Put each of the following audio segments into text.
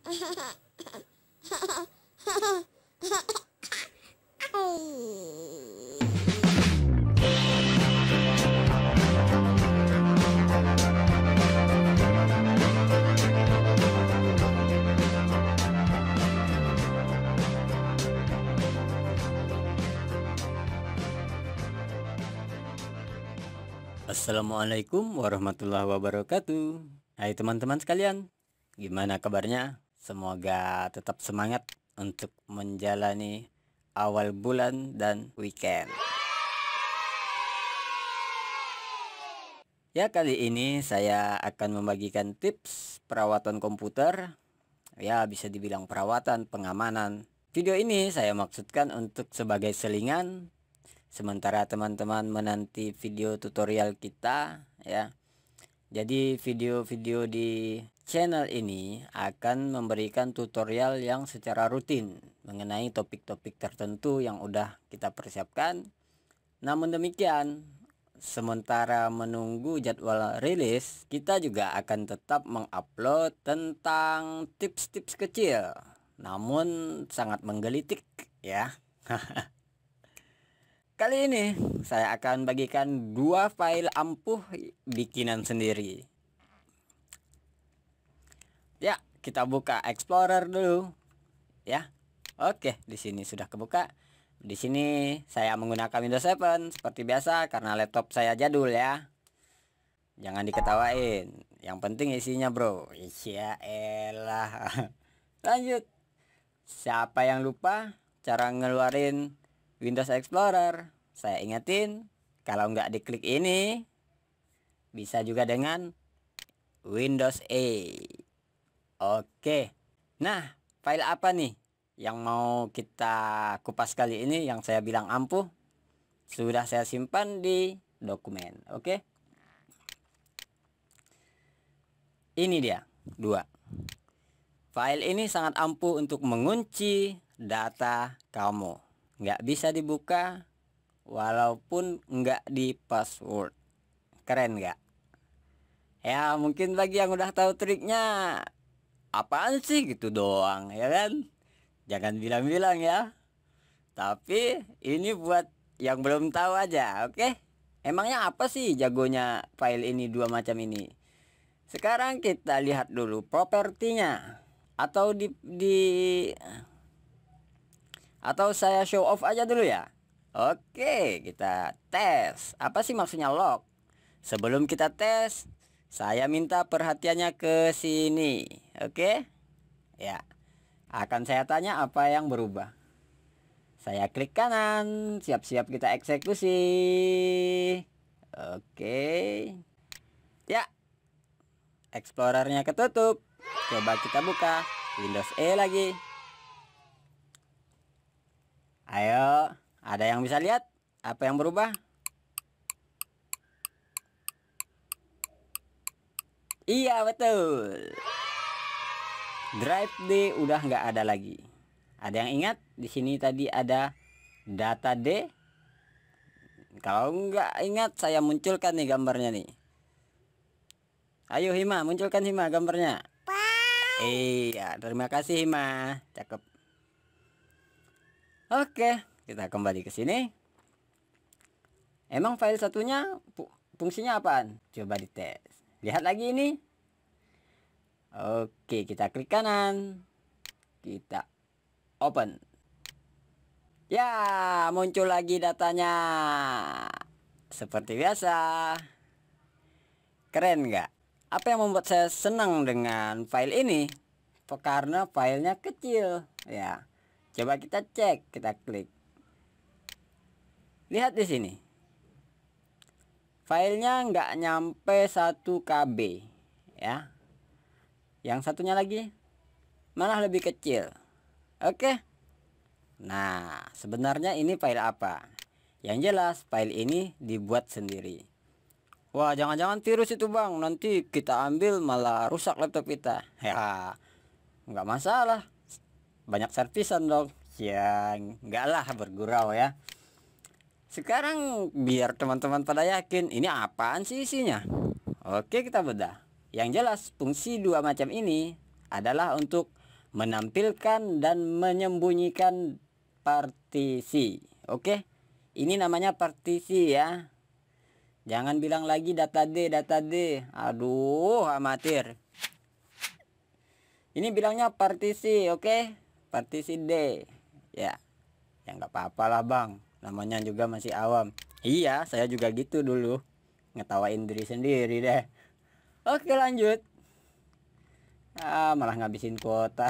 Assalamualaikum warahmatullahi wabarakatuh. Hai teman-teman sekalian, gimana kabarnya? Semoga tetap semangat untuk menjalani awal bulan dan weekend. Ya, kali ini saya akan membagikan tips perawatan komputer. Ya, bisa dibilang perawatan, pengamanan. Video ini saya maksudkan untuk sebagai selingan sementara teman-teman menanti video tutorial kita, ya. Jadi video-video di channel ini akan memberikan tutorial yang secara rutin mengenai topik-topik tertentu yang udah kita persiapkan. Namun demikian, sementara menunggu jadwal rilis, kita juga akan tetap mengupload tentang tips-tips kecil namun sangat menggelitik, ya. Kali ini saya akan bagikan 2 file ampuh bikinan sendiri. Ya, kita buka Explorer dulu. Ya. Oke, di sini sudah kebuka. Di sini saya menggunakan Windows 7 seperti biasa karena laptop saya jadul, ya. Jangan diketawain. Yang penting isinya, bro. Ya elah. Lanjut. Siapa yang lupa cara ngeluarin Windows Explorer? Saya ingetin, kalau nggak diklik ini, bisa juga dengan Windows A. Oke. Nah, file apa nih yang mau kita kupas kali ini yang saya bilang ampuh? Sudah saya simpan di dokumen. Oke. Ini dia, 2. File ini sangat ampuh untuk mengunci data kamu. Nggak bisa dibuka walaupun nggak di password. Keren nggak? Ya, mungkin bagi yang udah tahu triknya, apaan sih gitu doang, ya kan? Jangan bilang-bilang ya. Tapi ini buat yang belum tahu aja, oke? Emangnya apa sih jagonya file ini 2 macam ini? Sekarang kita lihat dulu propertinya. Atau saya show off aja dulu ya. Oke, kita tes. Apa sih maksudnya log? Sebelum kita tes, saya minta perhatiannya ke sini. Oke? Ya. Akan saya tanya apa yang berubah. Saya klik kanan, siap-siap kita eksekusi. Oke. Ya. Explorernya ketutup. Coba kita buka Windows E lagi. Ayo, ada yang bisa lihat apa yang berubah? Iya, betul. Drive D udah nggak ada lagi. Ada yang ingat di sini tadi ada data D? Kalau nggak ingat, saya munculkan nih gambarnya nih. Ayo Hima, munculkan Hima gambarnya. Iya, terima kasih Hima. Cakep. Oke, kita kembali ke sini. Emang file satunya fungsinya apaan? Coba dites. Lihat lagi ini. Oke, kita klik kanan. Kita open. Ya, muncul lagi datanya. Seperti biasa. Keren nggak? Apa yang membuat saya senang dengan file ini? Karena filenya kecil. Ya. Coba kita cek, kita klik. Lihat di sini. Filenya nggak nyampe 1 KB, ya. Yang satunya lagi malah lebih kecil. Oke. Nah, sebenarnya ini file apa? Yang jelas file ini dibuat sendiri. Wah, jangan-jangan virus itu bang. Nanti kita ambil malah rusak laptop kita. Ya, nggak masalah. Banyak servisan dong. Ya, enggak lah, bergurau ya. Sekarang biar teman-teman pada yakin ini apaan sih isinya. Oke, kita bedah. Yang jelas fungsi 2 macam ini adalah untuk menampilkan dan menyembunyikan partisi. Oke, ini namanya partisi ya. Jangan bilang lagi data D, data D. Aduh, amatir. Ini bilangnya partisi, oke? Partisi D. Ya, ya nggak apa-apa lah bang. Namanya juga masih awam. Iya, saya juga gitu dulu. Ngetawain diri sendiri deh. Oke, lanjut. Malah ngabisin kuota.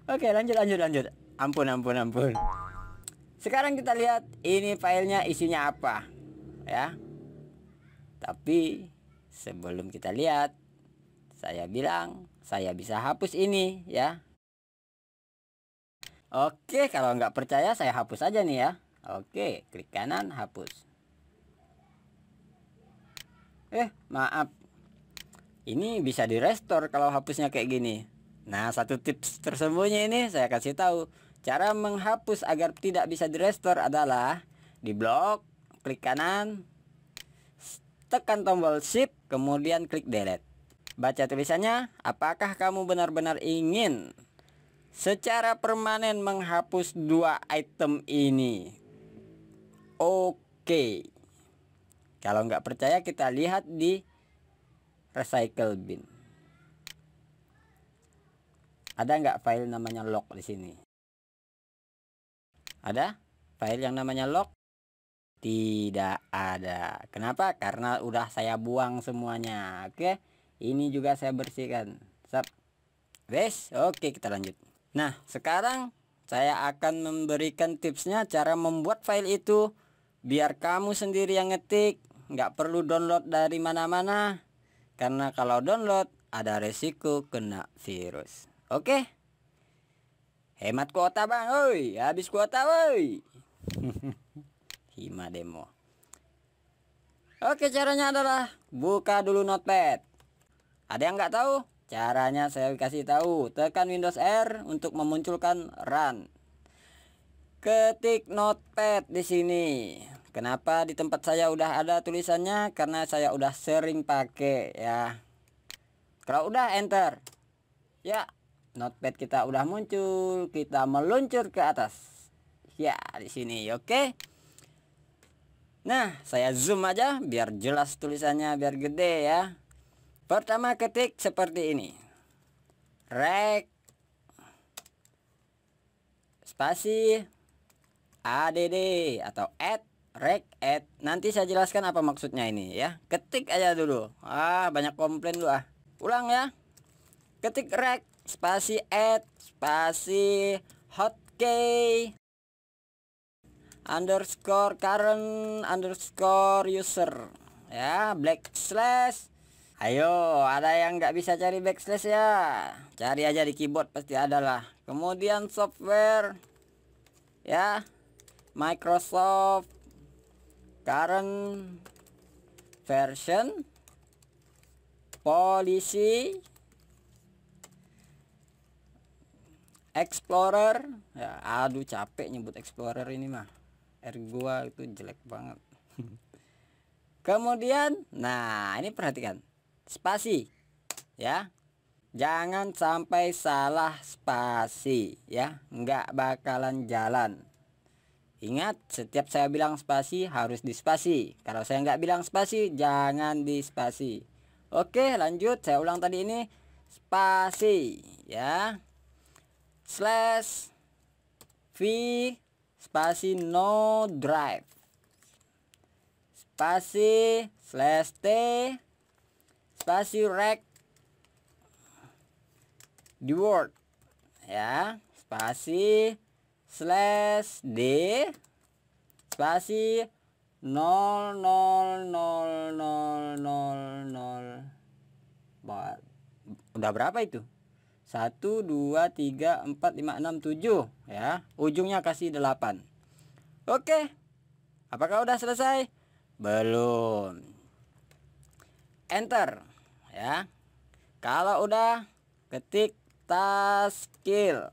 Oke, lanjut. Ampun. Sekarang kita lihat ini filenya isinya apa, ya. Tapi sebelum kita lihat, saya bilang saya bisa hapus ini, ya. Oke, kalau nggak percaya saya hapus aja nih ya. Oke, klik kanan, hapus. Maaf. Ini bisa di restore kalau hapusnya kayak gini. Nah, satu tips tersembunyi ini saya kasih tahu. Cara menghapus agar tidak bisa di restore adalah di blok, klik kanan, tekan tombol shift, kemudian klik delete. Baca tulisannya, apakah kamu benar-benar ingin secara permanen menghapus dua item ini? Oke. Kalau nggak percaya kita lihat di recycle bin. Ada nggak file namanya log di sini? Ada file yang namanya log? Tidak ada. Kenapa? Karena udah saya buang semuanya. Oke, ini juga saya bersihkan. Wes, oke, kita lanjut. Nah, sekarang saya akan memberikan tipsnya cara membuat file itu biar kamu sendiri yang ngetik, nggak perlu download dari mana-mana. Karena kalau download ada resiko kena virus. Oke. Hemat kuota bang, oi, habis kuota woi. Hima demo. Oke, caranya adalah buka dulu Notepad. Ada yang nggak tahu? Caranya saya kasih tahu. Tekan Windows R untuk memunculkan run. Ketik Notepad di sini. Kenapa di tempat saya udah ada tulisannya? Karena saya udah sering pakai ya. Kalau udah enter, ya Notepad kita udah muncul. Kita meluncur ke atas. Ya di sini, oke. Nah, saya zoom aja biar jelas tulisannya, biar gede ya. Pertama ketik seperti ini. Rek spasi add atau add rek add. Nanti saya jelaskan apa maksudnya ini ya. Ketik aja dulu. Banyak komplain lu ah. Ulang ya. Ketik rek spasi add spasi hotkey underscore current underscore user ya, backslash. Ayo, ada yang nggak bisa cari backslash ya? Cari aja di keyboard, pasti ada lah. Kemudian software ya, Microsoft current version policy Explorer ya. Aduh, capek nyebut Explorer ini mah. Gua itu jelek banget. Kemudian, nah ini perhatikan spasi ya, jangan sampai salah spasi ya, nggak bakalan jalan. Ingat, setiap saya bilang spasi harus dispasi. Kalau saya nggak bilang spasi, jangan dispasi. Oke, lanjut. Saya ulang tadi ini spasi ya, slash v spasi no drive spasi slash t spasi rek di word ya, spasi slash d spasi 00000. Udah berapa itu? 1 2 3 4 5 6 7 ya, ujungnya kasih 8. Oke, apakah udah selesai? Belum. Enter ya. Kalau udah, ketik taskil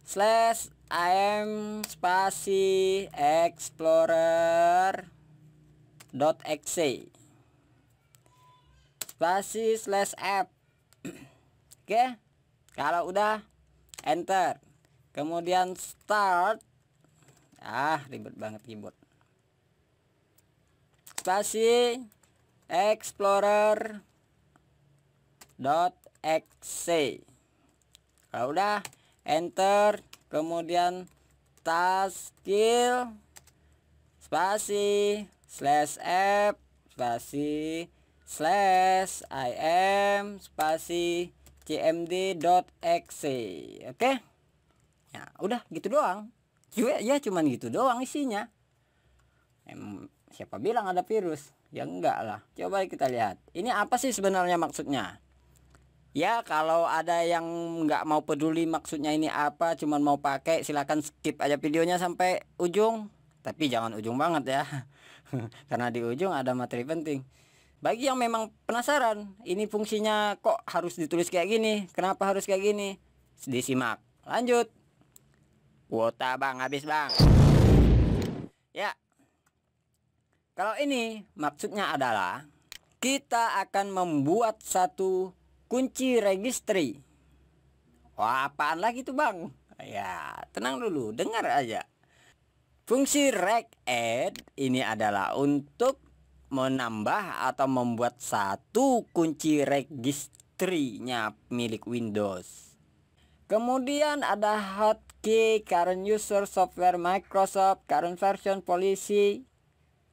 slash im spasi explorer.exe spasi /f. Oke, kalau udah enter, kemudian start. Ribet banget keyboard. Spasi explorer.exe. Kalau udah enter, kemudian taskil spasi /f spasi /im spasi cmd.exe. Oke. Ya, udah gitu doang. Ya cuman gitu doang isinya. Siapa bilang ada virus? Ya enggak lah. Coba kita lihat. Ini apa sih sebenarnya maksudnya? Ya kalau ada yang nggak mau peduli maksudnya ini apa, cuman mau pakai, silahkan skip aja videonya sampai ujung. Tapi jangan ujung banget ya. Karena di ujung ada materi penting. Bagi yang memang penasaran, ini fungsinya kok harus ditulis kayak gini, kenapa harus kayak gini, disimak. Lanjut. Kuota bang, habis bang. Ya, kalau ini maksudnya adalah kita akan membuat satu kunci registry. Wah, apaan lagi tuh bang? Ya, tenang dulu, dengar aja. Fungsi regadd ini adalah untuk menambah atau membuat satu kunci registry-nya milik Windows. Kemudian ada hotkey, current user, software Microsoft, current version, policy,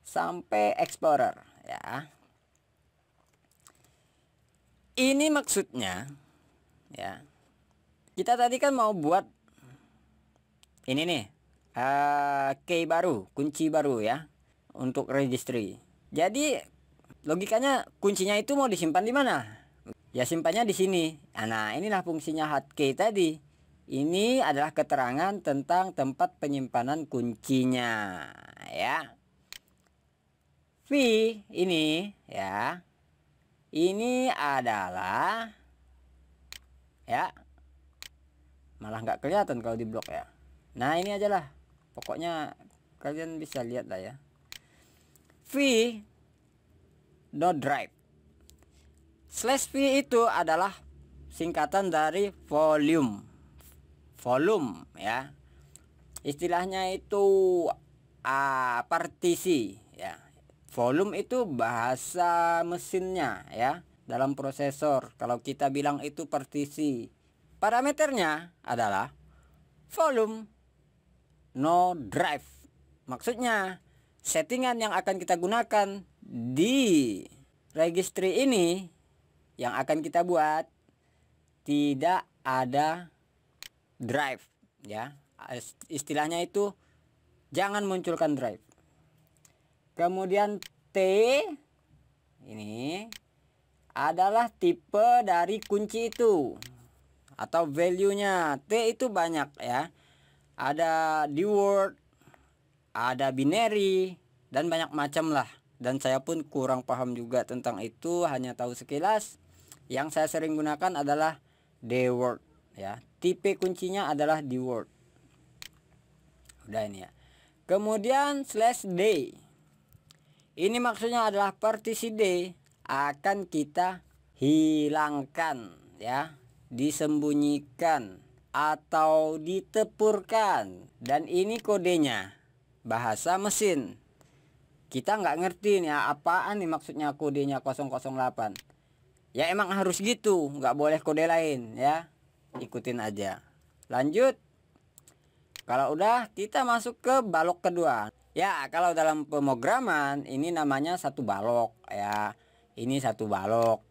sampai explorer ya. Ini maksudnya ya. Kita tadi kan mau buat ini nih, key baru, kunci baru ya untuk registry. Jadi logikanya kuncinya itu mau disimpan di mana? Ya simpannya di sini. Nah, inilah fungsinya hotkey tadi. Ini adalah keterangan tentang tempat penyimpanan kuncinya, ya. V ini ya. Ini adalah ya. Malah nggak kelihatan kalau di blok ya. Nah, ini aja lah. Pokoknya kalian bisa lihat lah ya. V no drive. /v itu adalah singkatan dari volume. Volume ya. Istilahnya itu partisi ya. Volume itu bahasa mesinnya ya, dalam prosesor. Kalau kita bilang itu partisi. Parameternya adalah volume no drive. Maksudnya settingan yang akan kita gunakan di registry ini yang akan kita buat tidak ada drive ya. Istilahnya itu jangan munculkan drive. Kemudian T ini adalah tipe dari kunci itu atau value-nya. T itu banyak ya. Ada DWORD, ada binary, dan banyak macam lah. Dan saya pun kurang paham juga tentang itu, hanya tahu sekilas. Yang saya sering gunakan adalah DWORD ya. Tipe kuncinya adalah DWORD. Udah ini ya. Kemudian /D. Ini maksudnya adalah partisi D akan kita hilangkan ya, disembunyikan atau ditepurkan. Dan ini kodenya bahasa mesin. Kita nggak ngerti nih apaan nih maksudnya kodenya 008. Ya emang harus gitu, nggak boleh kode lain ya. Ikutin aja. Lanjut. Kalau udah, kita masuk ke balok kedua. Ya, kalau dalam pemrograman ini namanya satu balok ya. Ini satu balok,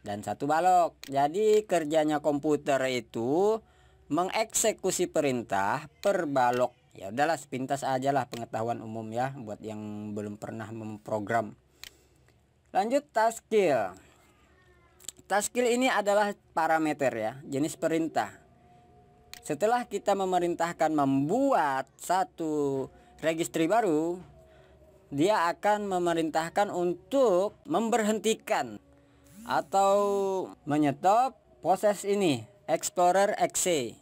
dan satu balok. Jadi kerjanya komputer itu mengeksekusi perintah per balok. Ya udahlah, sepintas aja lah pengetahuan umum ya buat yang belum pernah memprogram. Lanjut taskil. Taskil ini adalah parameter ya, jenis perintah. Setelah kita memerintahkan membuat satu registry baru, dia akan memerintahkan untuk memberhentikan atau menyetop proses ini, Explorer exe.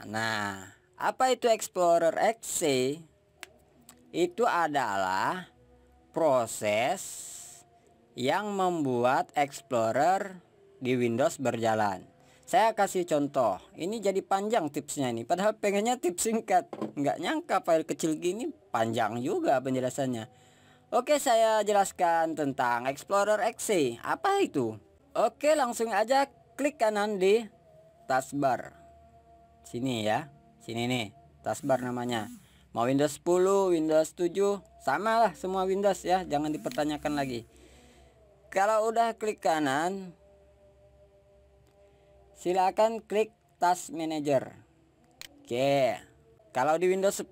Nah, apa itu Explorer exe? Itu adalah proses yang membuat Explorer di Windows berjalan. Saya kasih contoh. Ini jadi panjang tipsnya ini. Padahal pengennya tips singkat. Nggak nyangka file kecil gini panjang juga penjelasannya. Oke, saya jelaskan tentang Explorer XC. Apa itu? Oke, langsung aja klik kanan di taskbar. Sini ya. Sini nih, taskbar namanya. Mau Windows 10, Windows 7, sama lah semua Windows ya. Jangan dipertanyakan lagi. Kalau udah klik kanan, silakan klik Task Manager. Oke. Kalau di Windows 10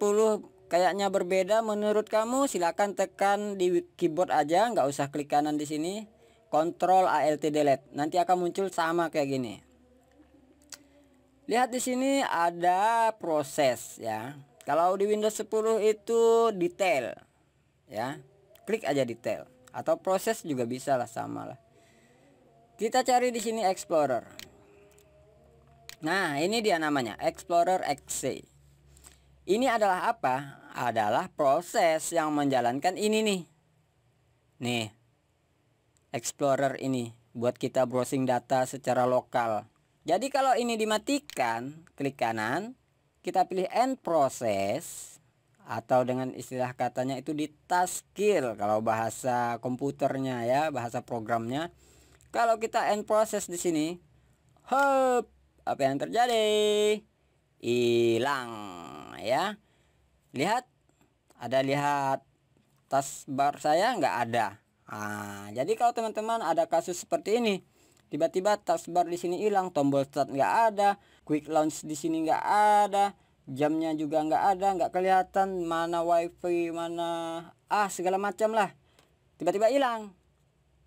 kayaknya berbeda menurut kamu, silakan tekan di keyboard aja, nggak usah klik kanan di sini. Ctrl Alt Delete. Nanti akan muncul sama kayak gini. Lihat di sini ada proses ya. Kalau di Windows 10 itu detail ya. Klik aja detail atau proses juga bisa lah, sama lah. Kita cari di sini Explorer. Nah, ini dia namanya Explorer XC. Ini adalah apa? Adalah proses yang menjalankan ini nih. Nih. Explorer ini buat kita browsing data secara lokal. Jadi kalau ini dimatikan, klik kanan, kita pilih end process atau dengan istilah katanya itu di task kill kalau bahasa komputernya ya, bahasa programnya. Kalau kita end process di sini, hop, apa yang terjadi? Hilang ya. Lihat, lihat taskbar saya nggak ada. Nah, jadi kalau teman-teman ada kasus seperti ini, tiba-tiba taskbar di sini hilang, tombol start nggak ada, quick launch di sini nggak ada, jamnya juga nggak ada, nggak kelihatan mana wifi, mana segala macam lah, tiba-tiba hilang.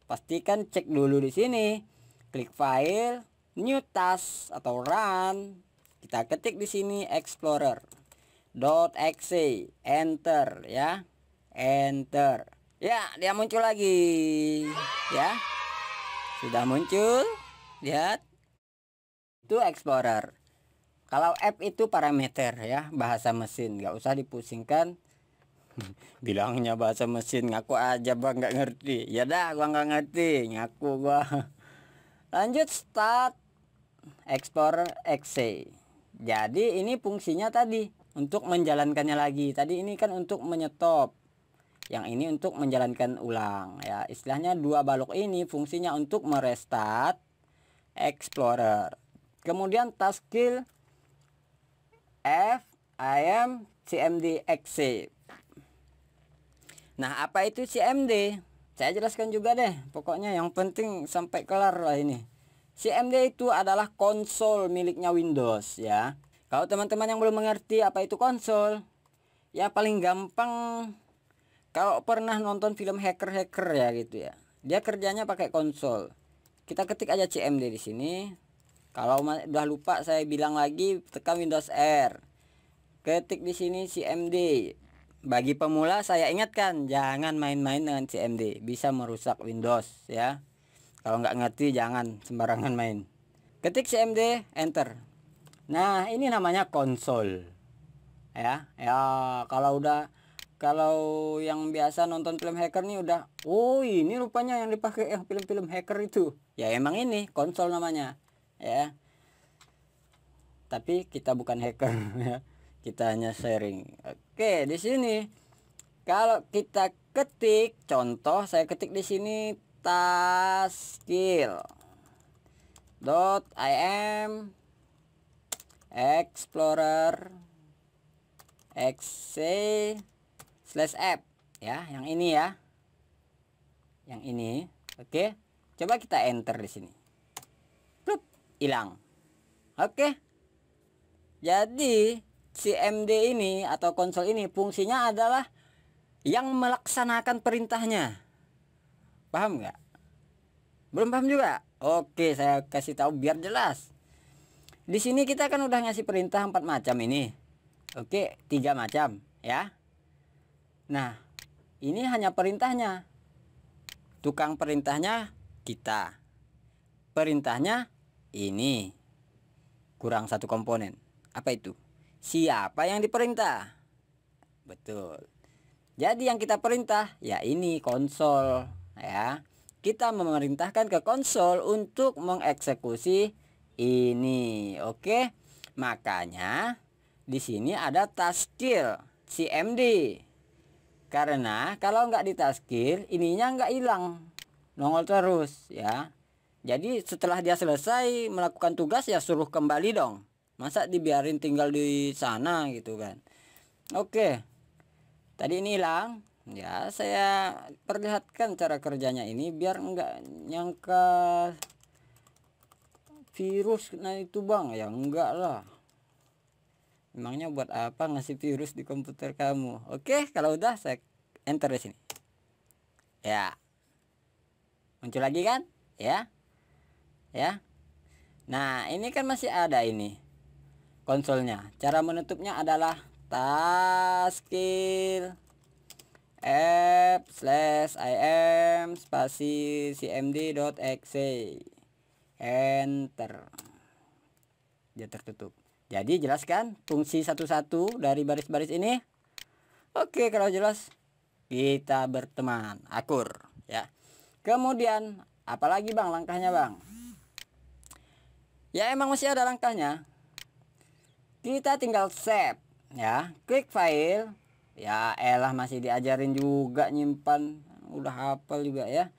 Pastikan cek dulu di sini, klik file, new task atau run, kita ketik di sini explorer.exe, enter ya, enter. Ya, dia muncul lagi. Ya. Sudah muncul. Lihat. Itu Explorer. Kalau app itu parameter ya, bahasa mesin, nggak usah dipusingkan. Bilangnya bahasa mesin, ngaku aja bang nggak ngerti. Ya dah, gua nggak ngerti, ngaku gua. Lanjut start Explorer XC. Jadi ini fungsinya tadi untuk menjalankannya lagi. Tadi ini kan untuk menyetop. Yang ini untuk menjalankan ulang ya. Istilahnya dua balok ini fungsinya untuk merestart Explorer. Kemudian task kill FIM CMD XC. Nah, apa itu CMD? Saya jelaskan juga deh. Pokoknya yang penting sampai kelar lah ini. CMD itu adalah konsol miliknya Windows ya. Kalau teman-teman yang belum mengerti apa itu konsol, ya paling gampang kalau pernah nonton film hacker-hacker ya gitu ya. Dia kerjanya pakai konsol. Kita ketik aja CMD di sini. Kalau udah lupa saya bilang lagi, tekan Windows R. Ketik di sini CMD. Bagi pemula saya ingatkan, jangan main-main dengan CMD, bisa merusak Windows ya. Kalau nggak ngerti jangan sembarangan main. Ketik CMD, enter. Nah, ini namanya konsol. Ya, kalau yang biasa nonton film hacker nih udah, oh ini rupanya yang dipakai yang film-film hacker itu. Ya emang ini konsol namanya, ya. Tapi kita bukan hacker ya. Kita hanya sharing. Oke, di sini kalau kita ketik contoh, saya ketik di sini taskkill.im explorer xc/app ya, yang ini ya, yang ini. Oke, coba kita enter di sini. Plup, hilang. Oke, jadi CMD ini atau konsol ini fungsinya adalah yang melaksanakan perintahnya. Paham nggak? Belum paham juga? Oke, saya kasih tahu biar jelas. Di sini kita kan udah ngasih perintah 4 macam ini. Oke, 3 macam ya. Nah, ini hanya perintahnya. Tukang perintahnya kita. Perintahnya ini. Kurang satu komponen. Apa itu? Siapa yang diperintah? Betul. Jadi yang kita perintah ya ini konsol ya. kita memerintahkan ke konsol untuk mengeksekusi ini. Oke. Makanya di sini ada taskil CMD. Karena kalau nggak ditaskil, ininya nggak hilang, nongol terus ya. Jadi setelah dia selesai melakukan tugas ya suruh kembali dong. Masa dibiarin tinggal di sana gitu kan. Oke. Tadi ini hilang. Ya, saya perlihatkan cara kerjanya ini biar nggak nyangka virus. Nah itu bang, ya enggak lah. Emangnya buat apa ngasih virus di komputer kamu? Oke, kalau udah saya enter di sini. Ya. Muncul lagi kan? Ya. Ya. Nah, ini kan masih ada ini konsolnya. Cara menutupnya adalah taskil app/im spasi cmd.exe, enter, dia tertutup. Jadi jelaskan fungsi satu-satu dari baris-baris ini. Oke, kalau jelas kita berteman akur ya. Kemudian apalagi bang langkahnya bang? Ya emang masih ada langkahnya. Kita tinggal save ya, klik file. Ya elah masih diajarin juga nyimpan, udah hafal juga ya.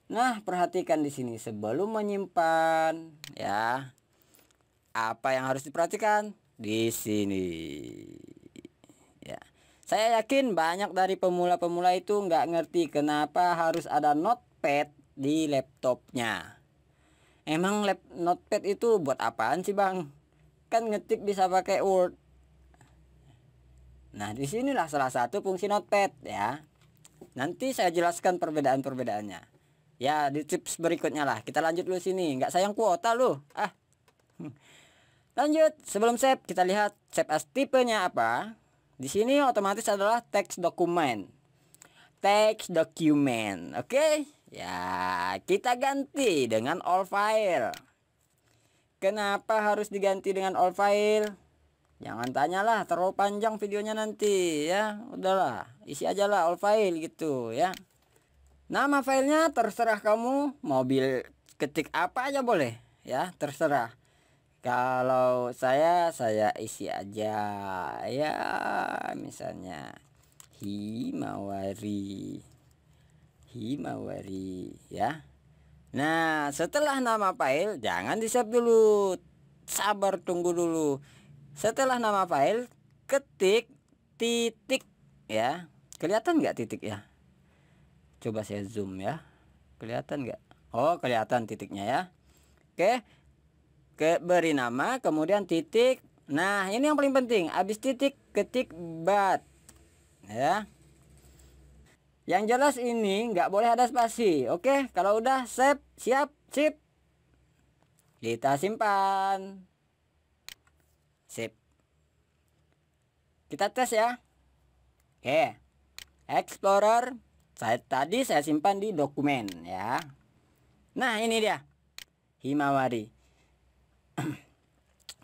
Nah, perhatikan di sini sebelum menyimpan ya. Apa yang harus diperhatikan di sini? Ya. Saya yakin banyak dari pemula-pemula itu nggak ngerti kenapa harus ada notepad di laptopnya. Emang notepad itu buat apaan sih, Bang? Kan ngetik bisa pakai Word. Nah, disinilah salah satu fungsi notepad ya. Nanti saya jelaskan perbedaan-perbedaannya. Ya, di tips berikutnya lah. Kita lanjut dulu sini. Nggak sayang kuota loh. Ah. Lanjut, sebelum save kita lihat save as tipenya apa. Di sini otomatis adalah text document. Text document, oke? Ya, kita ganti dengan all file. Kenapa harus diganti dengan all file? Jangan tanyalah, terlalu panjang videonya nanti ya. Udahlah, isi aja lah all file gitu ya. Nama filenya terserah kamu, mobil ketik apa aja boleh ya, terserah. Kalau saya isi aja ya, misalnya Himawari ya. Nah, setelah nama file jangan di save dulu, sabar tunggu dulu. Setelah nama file ketik titik ya. Kelihatan nggak titik ya? Coba saya zoom ya. Kelihatan nggak? Oh, kelihatan titiknya ya. Oke. Beri nama, kemudian titik. Nah, ini yang paling penting. Habis titik ketik bat. Ya. Yang jelas ini nggak boleh ada spasi. Oke, kalau udah save, siap, sip. Kita simpan. Sip. Kita tes ya. Oke. Explorer. Tadi saya simpan di dokumen ya. Nah, ini dia. Himawari.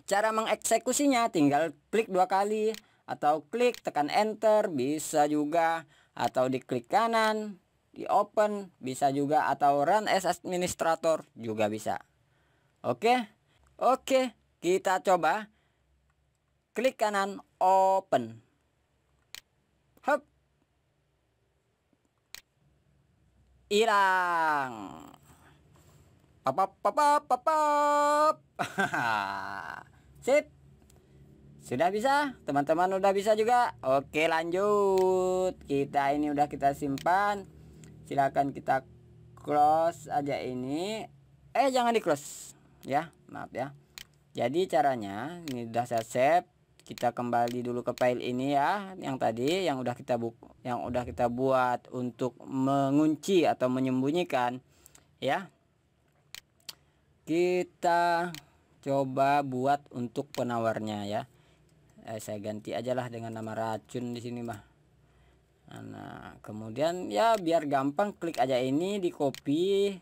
Cara mengeksekusinya tinggal klik 2 kali atau klik tekan enter bisa juga, atau diklik kanan di open bisa juga, atau run as administrator juga bisa. Oke. Kita coba klik kanan open. Hop. Hilang. Papap. Sip. Sudah bisa, teman-teman udah bisa juga. Oke, lanjut. Kita ini udah kita simpan. Silakan kita close aja ini. Jangan di close ya, maaf ya. Jadi caranya ini udah saya save. Kita kembali dulu ke file ini ya, yang tadi yang udah kita buat untuk mengunci atau menyembunyikan ya. Kita coba buat untuk penawarnya ya. Saya ganti aja lah dengan nama racun di sini mah. Nah, kemudian ya biar gampang klik aja ini, di copy,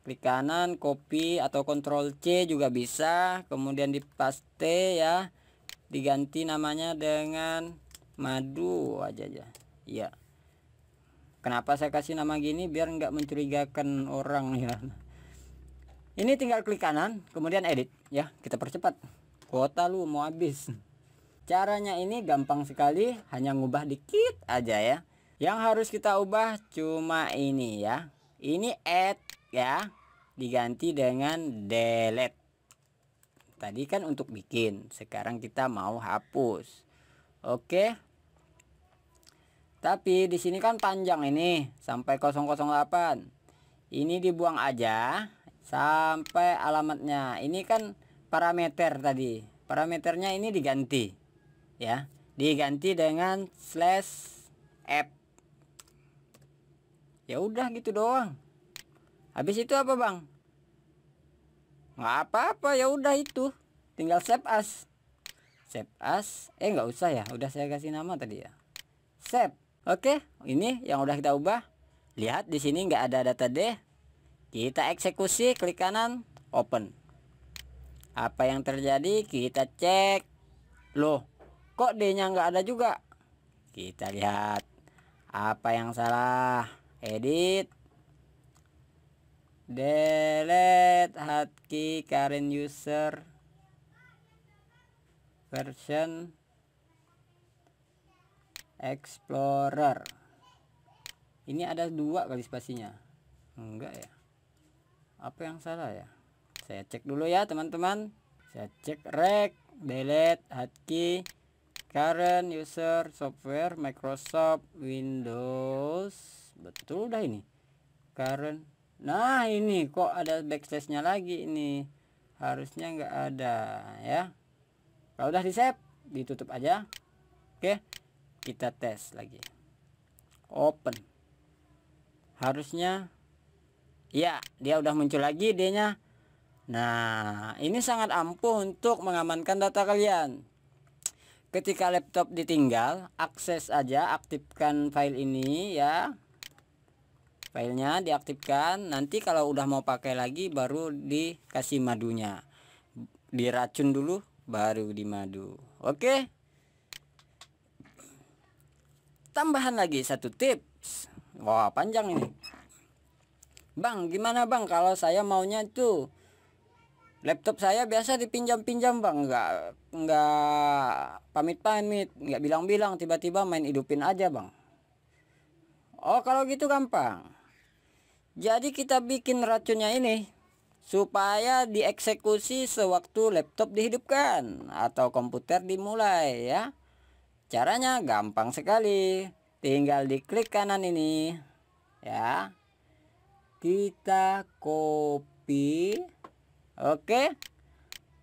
klik kanan copy atau Ctrl C juga bisa, kemudian di paste ya, diganti namanya dengan madu aja ya. Kenapa saya kasih nama gini? Biar nggak mencurigakan orang ya. Ini tinggal klik kanan, kemudian edit ya. Kita percepat. Kuota lu mau habis. Caranya ini gampang sekali, hanya ngubah dikit aja ya. Yang harus kita ubah cuma ini ya. Ini add ya, diganti dengan delete. Tadi kan untuk bikin, sekarang kita mau hapus. Oke. Tapi di sini kan panjang ini sampai 008. Ini dibuang aja sampai alamatnya. Ini kan parameter tadi. Parameternya ini diganti ya. Diganti dengan /f. Ya udah gitu doang. Habis itu apa, Bang? Nggak apa-apa, ya udah itu. Tinggal save as. Save as. Nggak usah ya. Udah saya kasih nama tadi ya. Save. Oke, ini yang udah kita ubah. Lihat di sini nggak ada data D. Kita eksekusi, klik kanan, open. Apa yang terjadi? Kita cek. Loh, kok D-nya nggak ada juga? Kita lihat. Apa yang salah? Edit. Delete hotkey current user version Explorer. Ini ada 2 kali spasinya. Enggak ya? Apa yang salah ya? Saya cek dulu ya teman-teman. Saya cek rec delete hotkey current user software Microsoft Windows. Betul dah ini. Current. Nah ini kok ada backslash-nya lagi ini. Harusnya nggak ada ya. Kalau udah di save, ditutup aja. Oke. Kita tes lagi. Open. Harusnya ya, dia udah muncul lagi D-nya. Nah, ini sangat ampuh untuk mengamankan data kalian. Ketika laptop ditinggal, akses aja, aktifkan file ini ya. Filenya diaktifkan. Nanti kalau udah mau pakai lagi baru dikasih madunya. Diracun dulu baru di madu. Oke. Tambahan lagi satu tips. Wah, panjang ini. Bang, gimana Bang kalau saya maunya itu laptop saya biasa dipinjam-pinjam Bang, nggak pamit-pamit, nggak bilang-bilang, tiba-tiba main hidupin aja Bang. Oh, kalau gitu gampang. Jadi kita bikin racunnya ini supaya dieksekusi sewaktu laptop dihidupkan atau komputer dimulai ya. Caranya gampang sekali. Tinggal diklik kanan ini ya. Kita copy. Oke.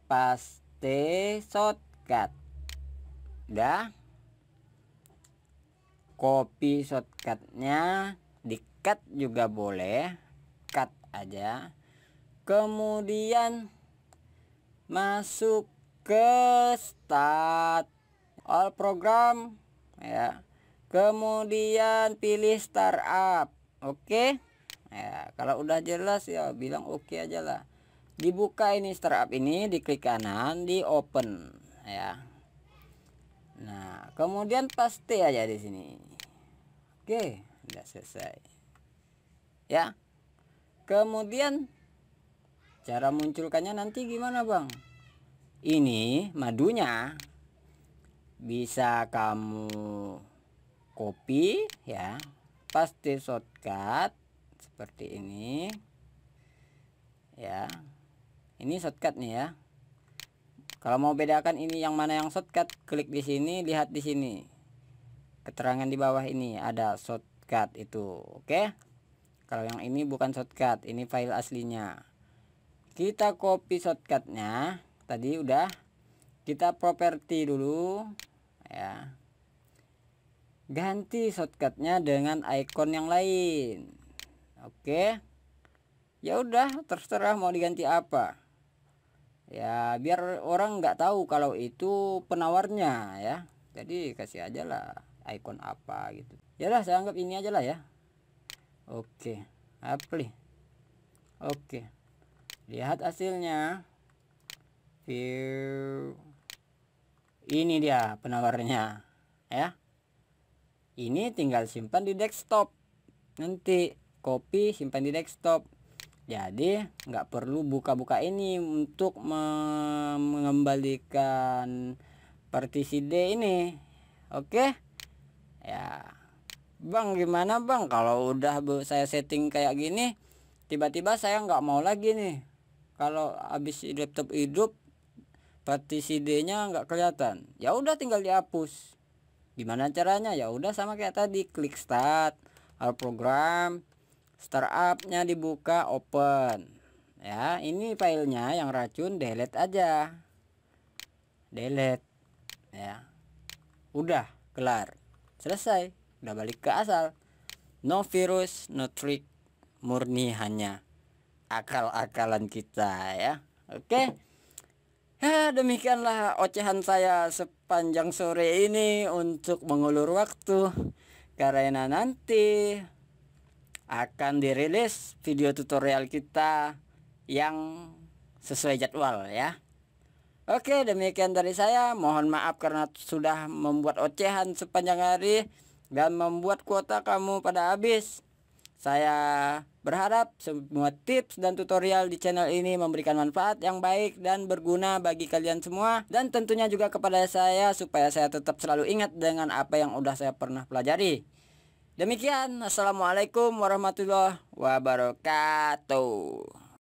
Paste shortcut. Udah. Copy shortcutnya. Di-cut juga boleh. Cut aja. Kemudian masuk ke start all program ya. Kemudian pilih startup. Oke. Ya, kalau udah jelas ya bilang oke aja lah. Dibuka ini startup ini, diklik kanan, di open ya. Nah, kemudian paste aja di sini. Oke, udah selesai. Ya. Kemudian cara munculkannya nanti gimana, Bang? Ini madunya bisa kamu copy ya, paste shortcut seperti ini ya. Ini shortcut nih ya. Kalau mau bedakan ini yang mana yang shortcut, klik di sini, lihat di sini keterangan di bawah ini ada shortcut itu. Oke. Kalau yang ini bukan shortcut, ini file aslinya. Kita copy shortcutnya tadi udah. Kita properti dulu ya. Ganti shortcutnya dengan icon yang lain. Oke. Ya udah, terserah mau diganti apa. Ya biar orang nggak tahu kalau itu penawarnya ya. Jadi kasih aja lah icon apa gitu. Ya lah, saya anggap ini aja lah ya. Oke. Apply. Oke. Lihat hasilnya. View. Ini dia penawarnya ya. Ini tinggal simpan di desktop nanti copy simpan di desktop. Jadi nggak perlu buka-buka ini untuk mengembalikan partisi D ini. Oke ya Bang, gimana Bang kalau udah saya setting kayak gini, tiba-tiba saya nggak mau lagi nih kalau habis laptop hidup partisi D nya nggak kelihatan. Ya udah tinggal dihapus. Gimana caranya? Ya udah sama kayak tadi, klik start, all program, startup-nya dibuka, open. Ya, ini filenya yang racun, delete aja. Delete. Ya. Udah, kelar. Selesai. Udah balik ke asal. No virus, no trick. Murni hanya akal-akalan kita ya. Oke. Ya, demikianlah ocehan saya sepanjang sore ini untuk mengulur waktu. Karena nanti akan dirilis video tutorial kita yang sesuai jadwal ya. Oke, demikian dari saya. Mohon maaf karena sudah membuat ocehan sepanjang hari dan membuat kuota kamu pada habis. Saya berharap semua tips dan tutorial di channel ini memberikan manfaat yang baik dan berguna bagi kalian semua, dan tentunya juga kepada saya supaya saya tetap selalu ingat dengan apa yang udah saya pernah pelajari. Demikian, assalamualaikum warahmatullahi wabarakatuh.